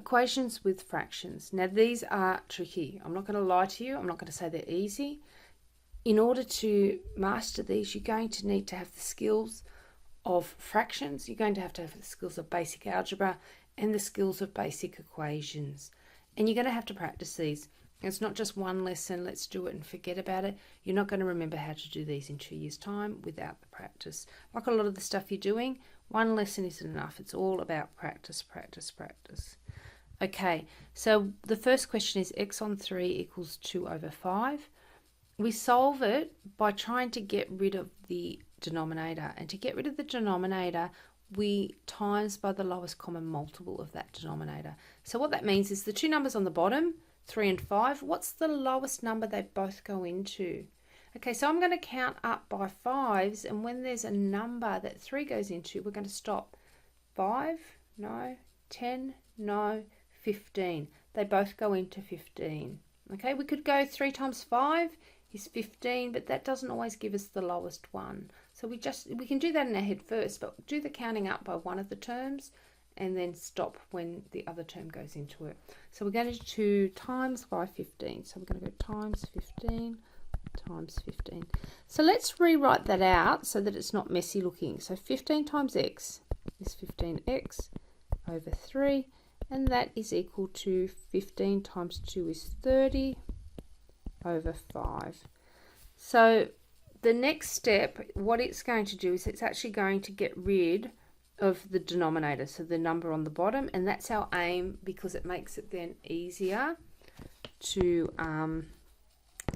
equations with fractions. Now, these are tricky. I'm not going to lie to you. I'm not going to say they're easy. In order to master these, you're going to need to have the skills of fractions. You're going to have the skills of basic algebra and the skills of basic equations. And you're going to have to practice these. It's not just one lesson, let's do it and forget about it. You're not going to remember how to do these in 2 years' time without the practice. Like a lot of the stuff you're doing, one lesson isn't enough. It's all about practice, practice, practice. Okay, so the first question is x on 3 equals 2 over 5. We solve it by trying to get rid of the denominator. And to get rid of the denominator, we times by the lowest common multiple of that denominator. So what that means is the two numbers on the bottom, 3 and 5, what's the lowest number they both go into? Okay, so I'm going to count up by 5s, and when there's a number that 3 goes into, we're going to stop. 5, no, 10, no, 15. They both go into 15. Okay, we could go 3 times 5 is 15, but that doesn't always give us the lowest one. So we can do that in our head first, but do the counting up by one of the terms and then stop when the other term goes into it. So we're going to do times by 15. So we're going to go times 15 times 15. So let's rewrite that out so that it's not messy looking. So 15 times x is 15x over 3, and that is equal to 15 times 2 is 30 over 5. So the next step, what it's going to do is it's actually going to get rid of the denominator, so the number on the bottom, and that's our aim because it makes it then easier to,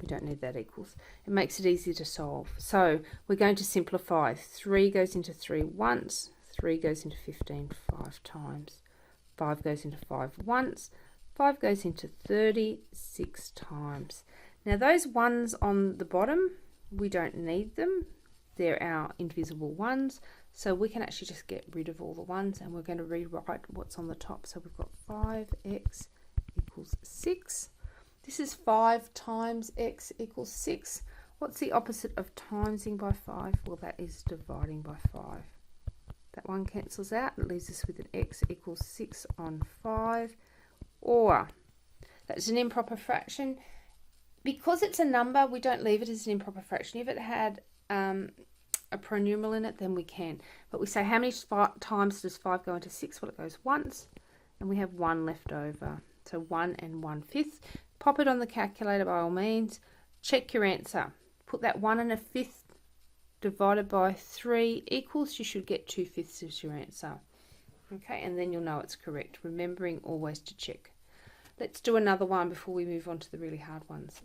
we don't need that equals, it makes it easier to solve. So we're going to simplify. 3 goes into 3 once, 3 goes into 15 5 times, 5 goes into 5 once, 5 goes into 30 6 times. Now those ones on the bottom, we don't need them. They're our invisible ones. So we can actually just get rid of all the ones, and we're going to rewrite what's on the top. So we've got 5x equals 6. This is 5 times x equals 6. What's the opposite of timesing by 5? Well, that is dividing by 5. That one cancels out. It leaves us with an x equals 6 on 5. Or, that's an improper fraction. Because it's a number, we don't leave it as an improper fraction. If it had a pronumeral in it, then we can. But we say how many times does 5 go into 6? Well, it goes once, and we have 1 left over. So 1 and 1/5. Pop it on the calculator by all means. Check your answer. Put that 1 1/5 divided by 3 equals, you should get 2/5 as your answer. Okay, and then you'll know it's correct. Remembering always to check. Let's do another one before we move on to the really hard ones.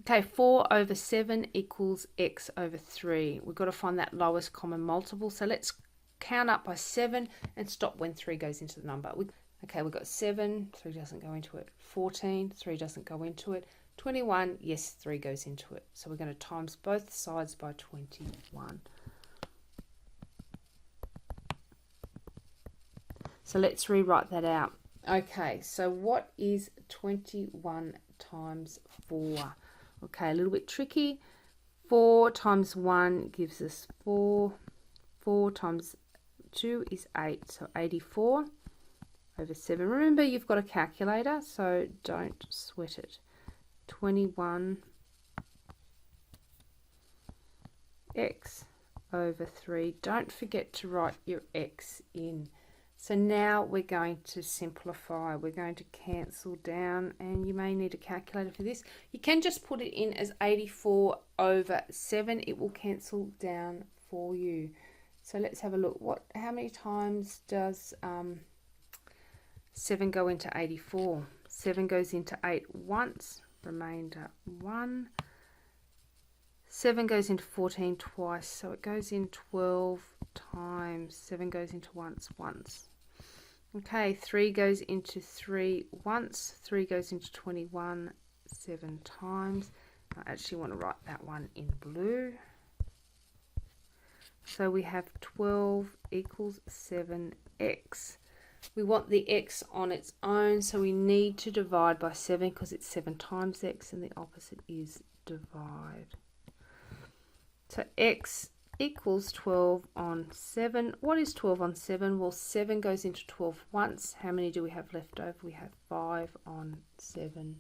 Okay, 4 over 7 equals x over 3. We've got to find that lowest common multiple. So let's count up by 7 and stop when 3 goes into the number. Okay, we've got 7, 3 doesn't go into it. 14, 3 doesn't go into it. 21, yes, 3 goes into it. So we're going to times both sides by 21. So let's rewrite that out. Okay, so what is 21 times 4? Okay, a little bit tricky. 4 times 1 gives us 4. 4 times 2 is 8, so 84 over 7. Remember, you've got a calculator, so don't sweat it. 21 x over 3. Don't forget to write your x in. So now we're going to simplify. We're going to cancel down, and you may need a calculator for this. You can just put it in as 84 over 7. It will cancel down for you. So let's have a look. How many times does 7 go into 84? 7 goes into 8 once, remainder 1. 7 goes into 14 twice, so it goes in 12 times. 7 goes into once. Okay, 3 goes into 3 once. 3 goes into 21 7 times. I actually want to write that one in blue. So we have 12 equals 7x. We want the x on its own, so we need to divide by 7 because it's 7 times x, and the opposite is divide. So x equals 12 on 7. What is 12 on 7? Well, 7 goes into 12 once. How many do we have left over? We have 5 on 7.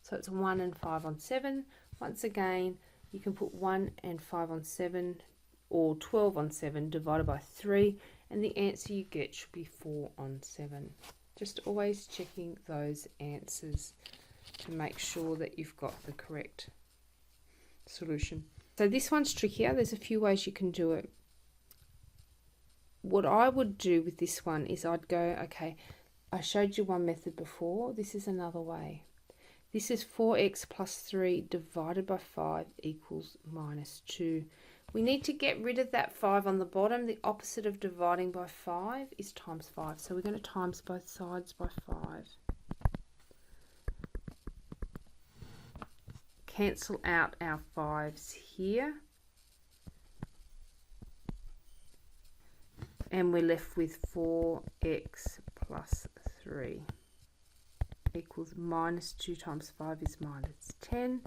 So it's 1 and 5 on 7. Once again, you can put 1 and 5 on 7 or 12 on 7 divided by 3, and the answer you get should be 4 on 7. Just always checking those answers to make sure that you've got the correct solution. So this one's trickier. There's a few ways you can do it. What I would do with this one is I'd go, okay, I showed you one method before. This is another way. This is 4x plus 3 divided by 5 equals minus 2. We need to get rid of that 5 on the bottom. The opposite of dividing by 5 is times 5. So we're going to times both sides by 5. Cancel out our 5s here. And we're left with 4x plus 3 equals minus 2 times 5 is minus 10.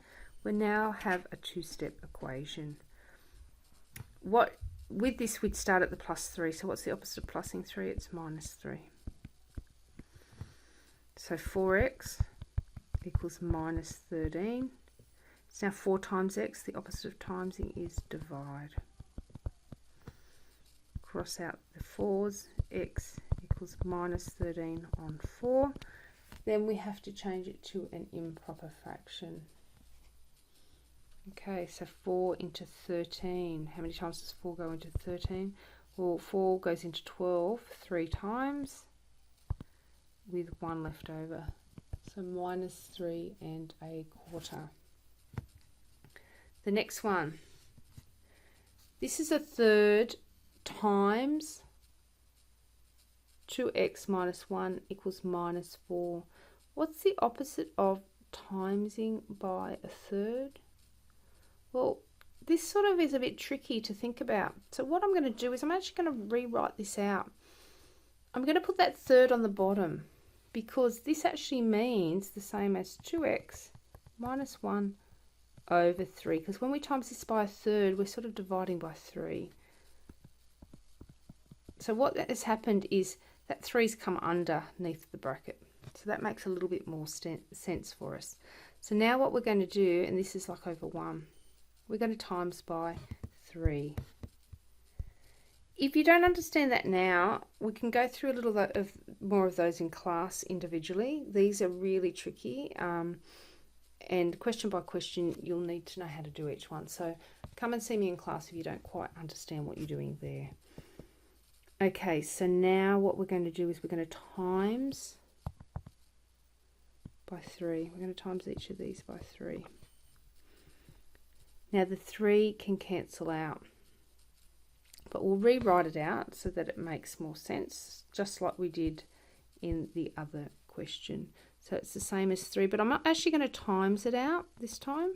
We now have a two-step equation. With this, we'd start at the plus 3. So what's the opposite of plusing 3? It's minus 3. So 4x equals minus 13. It's now 4 times x. The opposite of timesing is divide. Cross out the 4's. X equals minus 13 on 4. Then we have to change it to an improper fraction. Okay, so 4 into 13. How many times does 4 go into 13? Well, 4 goes into 12 3 times with 1 left over. So minus 3 1/4. The next one. This is a third times 2x minus 1 equals minus 4. What's the opposite of timesing by a third? Well, this sort of is a bit tricky to think about. So what I'm going to do is I'm actually going to rewrite this out. I'm going to put that third on the bottom because this actually means the same as 2x minus 1 over 3. Because when we times this by a third, we're sort of dividing by 3. So what has happened is that 3's come underneath the bracket. So that makes a little bit more sense for us. So now what we're going to do, and this is like over 1, we're going to times by 3. If you don't understand that now, we can go through a little of more of those in class individually. These are really tricky, and question by question, you'll need to know how to do each one. So come and see me in class if you don't quite understand what you're doing there. Okay, so now what we're going to do is we're going to times by 3. We're going to times each of these by 3. Now the 3 can cancel out, but we'll rewrite it out so that it makes more sense, just like we did in the other question. So it's the same as 3, but I'm not actually going to times it out this time.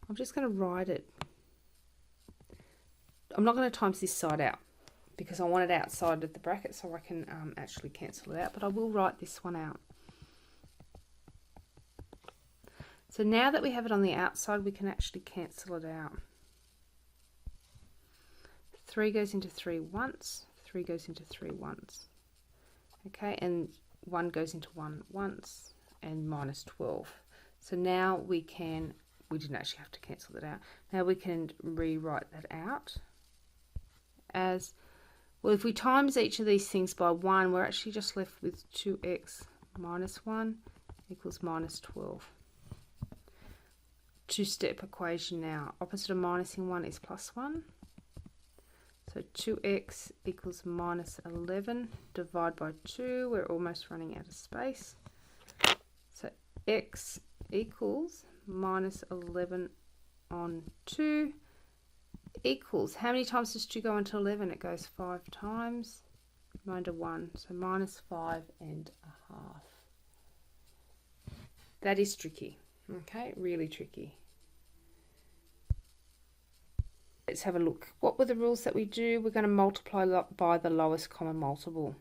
I'm just going to write it. I'm not going to times this side out because I want it outside of the bracket so I can actually cancel it out, but I will write this one out. So now that we have it on the outside, we can actually cancel it out. 3 goes into 3 once, 3 goes into 3 once. Okay, and 1 goes into 1 once, and minus 12. So now we didn't actually have to cancel that out. Now we can rewrite that out as, well, if we times each of these things by 1, we're actually just left with 2x minus 1 equals minus 12. Two-step equation now. Opposite of minusing 1 is plus 1. So 2x equals minus 11. Divide by 2. We're almost running out of space. So x equals minus 11 on 2 equals, how many times does 2 go into 11? It goes 5 times. Remainder 1. So minus 5 1/2. That is tricky. Okay, really tricky. Let's have a look. What were the rules that we do? We're going to multiply by the lowest common multiple.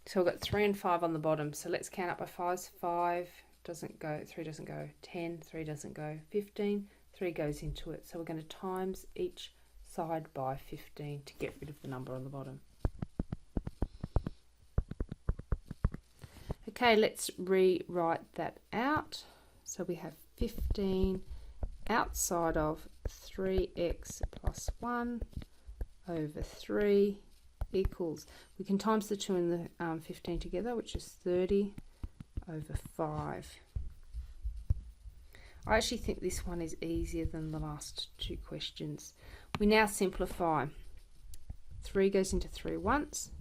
So we've got 3 and 5 on the bottom. So let's count up by 5s. 5 doesn't go, 3 doesn't go. 10, 3 doesn't go. 15, 3 goes into it. So we're going to times each side by 15 to get rid of the number on the bottom. Okay, let's rewrite that out. So we have 15 outside of 3x plus 1 over 3 equals, we can times the 2 and the 15 together, which is 30 over 5. I actually think this one is easier than the last two questions. We now simplify. 3 goes into 3 once,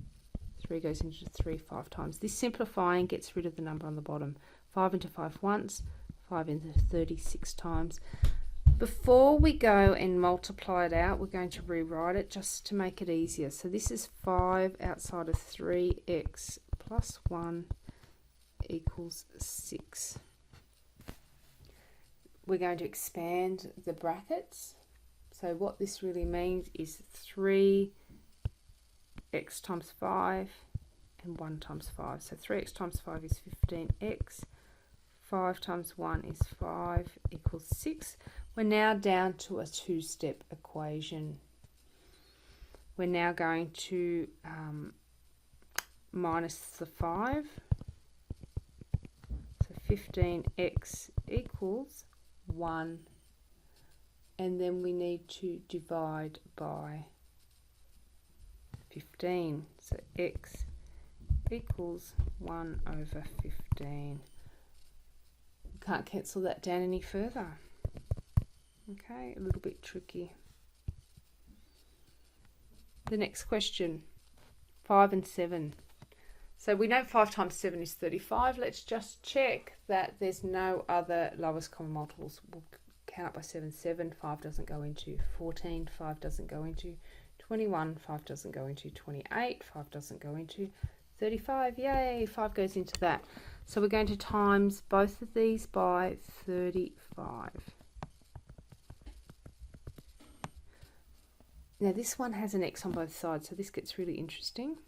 3 goes into 3 5 times. This simplifying gets rid of the number on the bottom. 5 into 5 once, 5 into 36 times. Before we go and multiply it out, we're going to rewrite it just to make it easier. So this is 5 outside of 3x plus 1 equals 6. We're going to expand the brackets. So what this really means is 3x times 5 and 1 times 5. So 3x times 5 is 15x. 5 times 1 is 5 equals 6. We're now down to a two-step equation. We're now going to minus the 5. So 15x equals 1. And then we need to divide by 15. So x equals 1 over 15. We can't cancel that down any further. Okay, a little bit tricky. The next question, 5 and 7. So we know 5 times 7 is 35. Let's just check that there's no other lowest common multiples. We'll count up by 7. 7, 5 doesn't go into 14, 5 doesn't go into 21, 5 doesn't go into 28, 5 doesn't go into 35. Yay, 5 goes into that. So we're going to times both of these by 35. Now this one has an x on both sides, so this gets really interesting.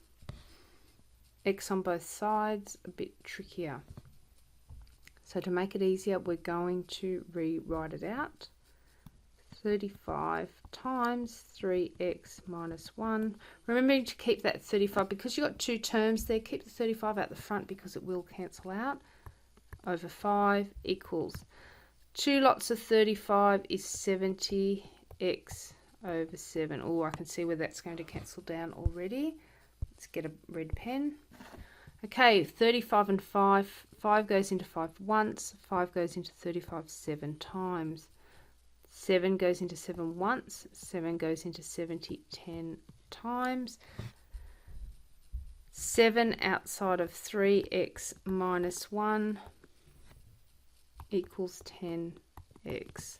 X on both sides, a bit trickier. So to make it easier, we're going to rewrite it out. 35 times 3x minus 1. Remembering to keep that 35, because you've got two terms there, keep the 35 out the front because it will cancel out, over 5 equals, 2 lots of 35 is 70x over 7. Oh, I can see where that's going to cancel down already. Let's get a red pen. Okay, 35 and 5. 5 goes into 5 once. 5 goes into 35 7 times. 7 goes into 7 once. 7 goes into 70 10 times. 7 outside of 3x minus 1 equals 10x.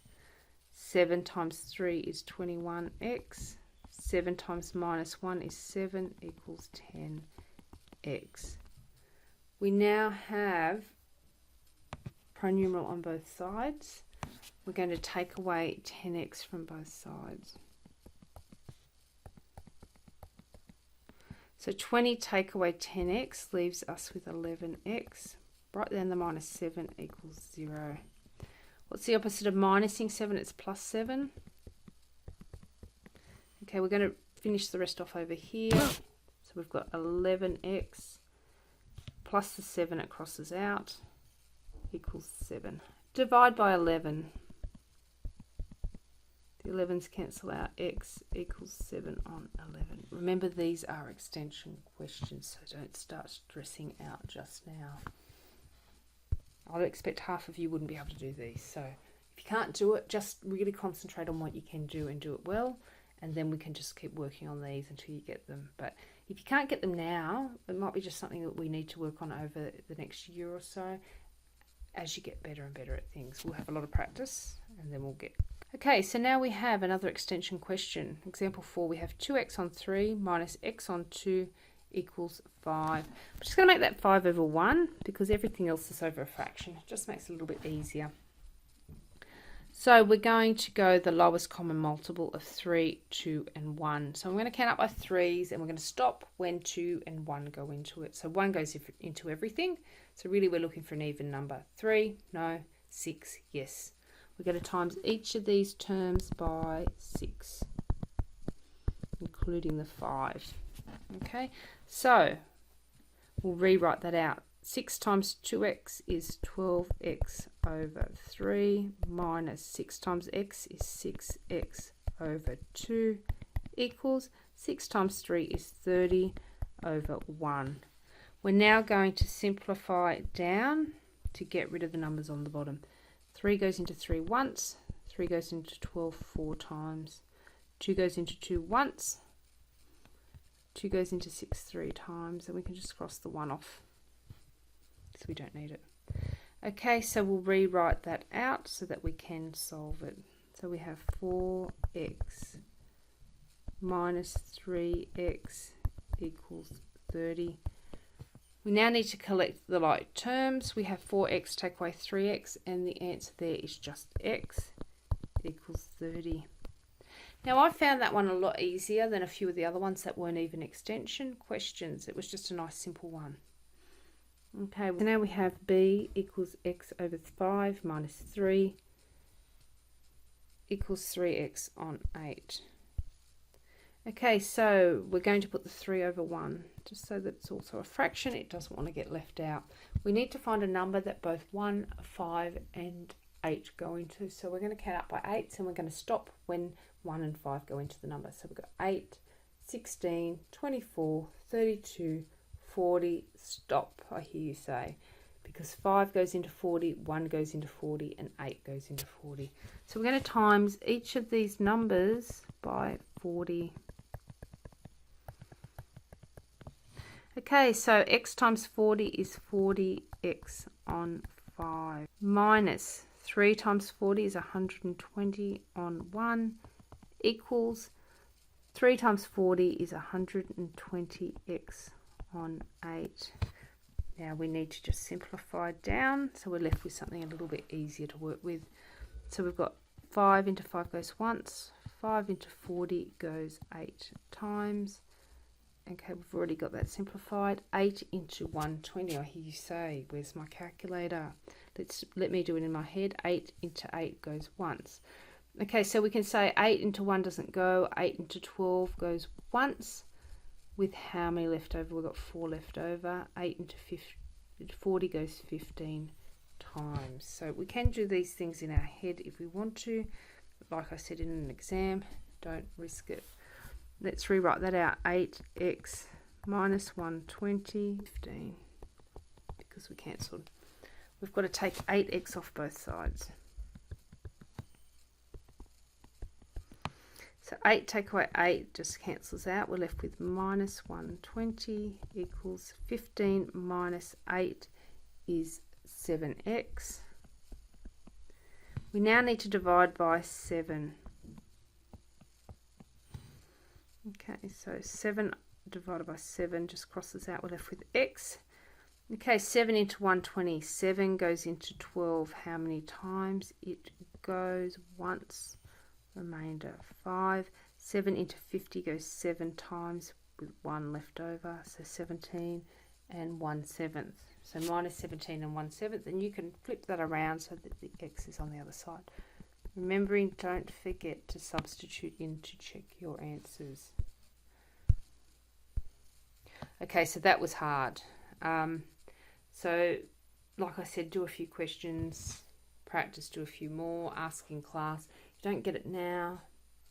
7 times 3 is 21x. 7 times minus 1 is 7 equals 10x. We now have pronumeral on both sides. We're going to take away 10x from both sides. So 20 take away 10x leaves us with 11x. Write down the minus 7 equals 0. What's the opposite of minusing 7? It's plus 7. Okay, we're going to finish the rest off over here. So we've got 11x plus the 7, it crosses out, equals 7. Divide by 11. The 11s cancel out, x equals 7 on 11. Remember, these are extension questions, so don't start stressing out just now. I would expect half of you wouldn't be able to do these. So if you can't do it, just really concentrate on what you can do and do it well. And then we can just keep working on these until you get them. But if you can't get them now, it might be just something that we need to work on over the next year or so as you get better and better at things. We'll have a lot of practice and then we'll get... Okay, so now we have another extension question. Example 4, we have 2x on 3 minus x on 2 equals 5. I'm just going to make that 5 over 1 because everything else is over a fraction. It just makes it a little bit easier. So we're going to go the lowest common multiple of 3, 2 and 1. So I'm going to count up by 3s and we're going to stop when 2 and 1 go into it. So 1 goes into everything. So really we're looking for an even number. 3, no. 6, yes. We're going to times each of these terms by 6. including the 5. Okay, so we'll rewrite that out. 6 times 2x is 12x over 3 minus 6 times x is 6x over 2 equals 6 times 3 is 30 over 1. We're now going to simplify it down to get rid of the numbers on the bottom. 3 goes into 3 once, 3 goes into 12 4 times, 2 goes into 2 once, 2 goes into 6 3 times, and we can just cross the 1 off so we don't need it. Okay, so we'll rewrite that out so that we can solve it. So we have 4x minus 3x equals 30. We now need to collect the like terms. We have 4x take away 3x, and the answer there is just x equals 30. Now I found that one a lot easier than a few of the other ones that weren't even extension questions. It was just a nice simple one. Okay, so now we have b equals x over 5 minus 3 equals 3x on 8. Okay, so we're going to put the 3 over 1, just so that it's also a fraction. It doesn't want to get left out. We need to find a number that both 1, 5 and 8 go into. So we're going to count up by 8s, and we're going to stop when 1 and 5 go into the number. So we've got 8, 16, 24, 32, 40, stop, I hear you say, because 5 goes into 40, 1 goes into 40, and 8 goes into 40. So we're going to times each of these numbers by 40. Okay, so x times 40 is 40x on 5 minus 3 times 40 is 120 on 1 equals 3 times 40 is 120x on 8. Now we need to just simplify down, so we're left with something a little bit easier to work with. So we've got 5 into 5 goes once, 5 into 40 goes 8 times. Okay, we've already got that simplified. 8 into 120, I hear you say, where's my calculator? Let me do it in my head. 8 into 8 goes once. Okay, so we can say 8 into 1 doesn't go, 8 into 12 goes once. With how many left over? We've got 4 left over. 8 into 40 goes 15 times. So we can do these things in our head if we want to. Like I said in an exam, don't risk it. Let's rewrite that out. 8x minus 120, 15, because we cancelled. We've got to take 8x off both sides. So 8 take away 8 just cancels out. We're left with minus 120 equals 15 minus 8 is 7x. We now need to divide by 7. Okay, so 7 divided by 7 just crosses out. We're left with x. Okay, 7 into 120. 7 goes into 12. How many times? It goes once. Remainder 5. 7 into 50 goes 7 times with 1 left over, so 17 and 1/7. So minus 17 and 1/7, and you can flip that around so that the x is on the other side. Remembering, don't forget to substitute in to check your answers. Okay, so that was hard. So like I said, do a few questions, practice, do a few more, ask in class. If you don't get it now,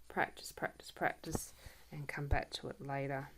practice, practice, practice, and come back to it later.